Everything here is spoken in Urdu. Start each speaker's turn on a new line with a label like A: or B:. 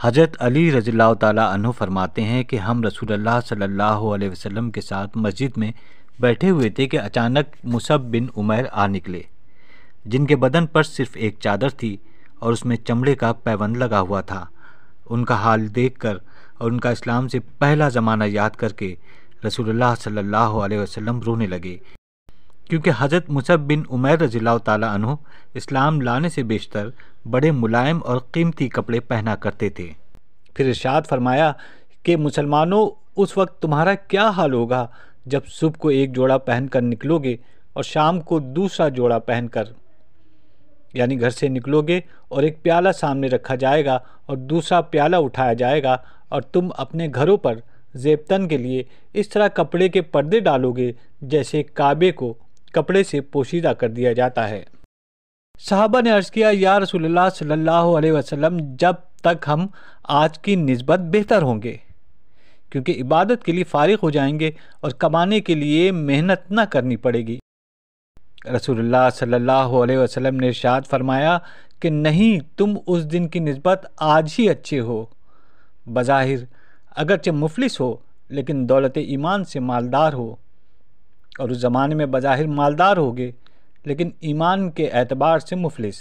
A: حضرت علی رضی اللہ تعالیٰ عنہ فرماتے ہیں کہ ہم رسول اللہ صلی اللہ علیہ وسلم کے ساتھ مسجد میں بیٹھے ہوئے تھے کہ اچانک مصعب بن عمیر آ نکلے، جن کے بدن پر صرف ایک چادر تھی اور اس میں چمڑے کا پیوند لگا ہوا تھا۔ ان کا حال دیکھ کر اور ان کا اسلام سے پہلا زمانہ یاد کر کے رسول اللہ صلی اللہ علیہ وسلم رونے لگے، کیونکہ حضرت مصعب بن عمیر رضی اللہ تعالیٰ عنہ اسلام لانے سے بیشتر بڑے ملائم اور قیمتی کپڑے پہنا کرتے تھے۔ پھر ارشاد فرمایا کہ مسلمانوں، اس وقت تمہارا کیا حال ہوگا جب صبح کو ایک جوڑا پہن کر نکلو گے اور شام کو دوسرا جوڑا پہن کر، یعنی گھر سے نکلو گے اور ایک پیالہ سامنے رکھا جائے گا اور دوسرا پیالہ اٹھایا جائے گا، اور تم اپنے گھروں پر زیبتن کے لیے اس طرح کپڑے کے پردے ڈالو گے جیسے کعبے کو کپڑے سے پوشیدہ کر دیا جاتا ہے۔ صحابہ نے عرض کیا، یا رسول اللہ صلی اللہ علیہ وسلم، جب تک ہم آج کی نسبت بہتر ہوں گے، کیونکہ عبادت کے لیے فارغ ہو جائیں گے اور کمانے کے لیے محنت نہ کرنی پڑے گی۔ رسول اللہ صلی اللہ علیہ وسلم نے ارشاد فرمایا کہ نہیں، تم اس دن کی نسبت آج ہی اچھے ہو، بظاہر اگرچہ مفلس ہو لیکن دولت ایمان سے مالدار ہو، اور اس زمانے میں بظاہر مالدار ہوگے لیکن ایمان کے اعتبار سے مفلس۔